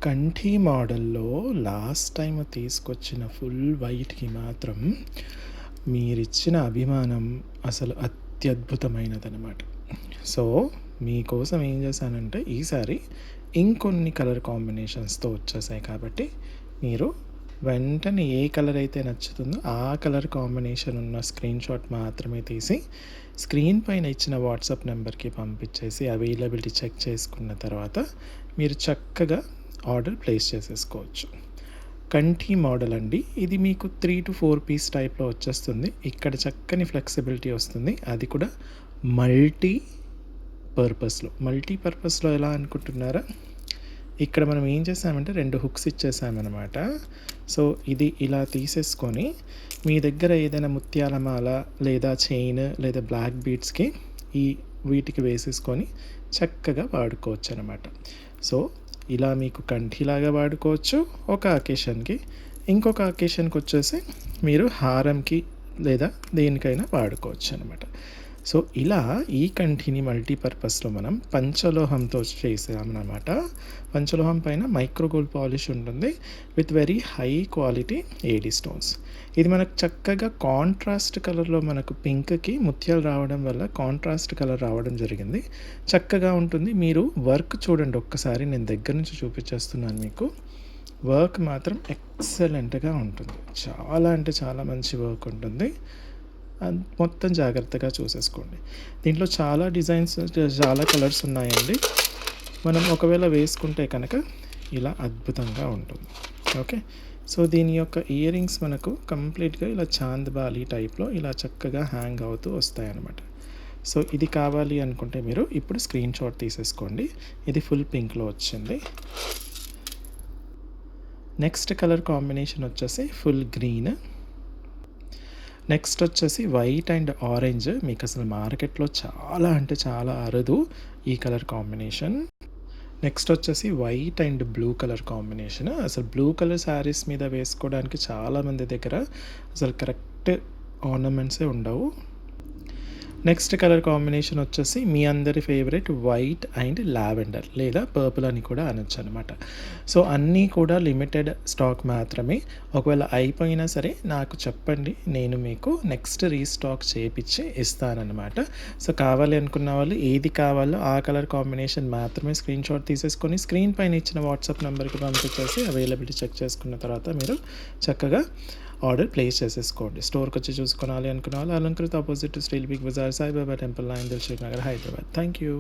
కంఠీ మోడల్‌లో last time తీసుకొచ్చిన full వైట్‌కి మాత్రం మీరిచ్చిన అభిమానం అసలు అత్యద్భుతమైనదనమాట. సో, మీకోసం ఏం చేశానంటే ఈసారి ఇంకొన్ని కలర్ కాంబినేషన్స్‌తో వచ్చేసాయి కాబట్టి, మీరు వెంటనే ఏ కలర్ అయితే నచ్చుతుందో ఆ కలర్ కాంబినేషన్ ఉన్న స్క్రీన్‌షాట్ మాత్రమే తీసి, స్క్రీన్ పైన ఇచ్చిన వాట్సాప్ నంబర్‌కి పంపించేసి అవైలబిలిటీ చెక్ చేసుకున్న తర్వాత మీరు చక్కగా ఆర్డర్ ప్లేస్ చేసేసుకోవచ్చు. కంఠీ మోడల్ అండి. ఇది మీకు 3-4 పీస్ టైప్‌లో వచ్చేస్తుంది. ఇక్కడ చక్కని ఫ్లెక్సిబిలిటీ వస్తుంది. అది కూడా మల్టీ పర్పస్‌లో. మల్టీ పర్పస్‌లో ఎలా అనుకుంటున్నారా? ఇక్కడ మనం ఏం చేసామంటే 2 హుక్స్ ఇచ్చేసామనమాట. సో, ఇది ఇలా తీసేసుకొని మీ దగ్గర ఏదైనా ముత్యాల మాల లేదా చైన్ లేదా బ్లాక్ బీడ్స్‌కి వీటికి వేసేసుకొని చక్కగా వాడుకోవచ్చనమాట. సో, ఇలా మీకు కంఠీలాగా వాడుకోవచ్చు ఒక అకేషన్‌కి. ఇంకొక అకేషన్‌కొచ్చేసి మీరు హారంకి లేదా దేనికైనా వాడుకోవచ్చనమాట. సో, ఇలా ఈ కంఠీని మల్టీపర్పస్‌లో మనం పంచలోహంతో చేసామనమాట. పంచలోహం పైన మైక్రో గోల్డ్ పాలిష్ ఉంటుంది with very high quality AD stones. ఇది మనకు చక్కగా కాంట్రాస్ట్ కలర్‌లో మనకు పింక్‌కి ముత్యాలు రావడం వల్ల కాంట్రాస్ట్ కలర్ రావడం జరిగింది. చక్కగా ఉంటుంది. మీరు వర్క్ చూడండి ఒక్కసారి, నేను దగ్గర నుంచి చూపించేస్తున్నాను మీకు. వర్క్ మాత్రం ఎక్సలెంట్‌గా ఉంటుంది. చాలా అంటే చాలా మంచి వర్క్ ఉంటుంది. మొత్తం జాగ్రత్తగా చూసేసుకోండి. దీంట్లో చాలా డిజైన్స్, చాలా కలర్స్ ఉన్నాయండి. మనం ఒకవేళ వేసుకుంటే కనుక ఇలా అద్భుతంగా ఉంటుంది. ఓకే. సో, దీని యొక్క ఇయర్ రింగ్స్ మనకు కంప్లీట్‌గా ఇలా చాందబాలి టైప్‌లో ఇలా చక్కగా హ్యాంగ్ అవుతూ వస్తాయన్నమాట. సో, ఇది కావాలి అనుకుంటే మీరు ఇప్పుడు స్క్రీన్‌షాట్ తీసేసుకోండి. ఇది ఫుల్ పింక్‌లో వచ్చింది. నెక్స్ట్ కలర్ కాంబినేషన్ వచ్చేసి ఫుల్ గ్రీన్. నెక్స్ట్ వచ్చేసి వైట్ అండ్ ఆరెంజ్. మీకు అసలు మార్కెట్లో చాలా అంటే చాలా అరుదు ఈ కలర్ కాంబినేషన్. నెక్స్ట్ వచ్చేసి white and blue colour combination. అసలు బ్లూ కలర్ శారీస్ మీద వేసుకోవడానికి చాలామంది దగ్గర అసలు కరెక్ట్ ఆర్నమెంట్సే ఉండవు. నెక్స్ట్ కలర్ కాంబినేషన్ వచ్చేసి మీ అందరి ఫేవరెట్ వైట్ అండ్ లావెండర్ లేదా పర్పుల్ అని కూడా అనొచ్చు అనమాట. సో, అన్నీ కూడా లిమిటెడ్ స్టాక్ మాత్రమే. ఒకవేళ అయిపోయినా సరే నాకు చెప్పండి, నేను మీకు నెక్స్ట్ రీస్టాక్ చేపించి ఇస్తానన్నమాట. సో, కావాలి అనుకున్న వాళ్ళు ఏది కావాలో ఆ కలర్ కాంబినేషన్ మాత్రమే స్క్రీన్‌షాట్ తీసేసుకొని స్క్రీన్ పైన ఇచ్చిన వాట్సాప్ నెంబర్కి పంపించేసి అవైలబిలిటీ చెక్ చేసుకున్న తర్వాత మీరు చక్కగా ఆర్డర్ ప్లేస్ చేసేసుకోండి. స్టోర్కి వచ్చి చూసుకోవాలి అనుకున్న వాళ్ళు Alankrita opposite steel Big Bazaar, Saibaba temple line, Dilsukhnagar, Hyderabad. Thank you.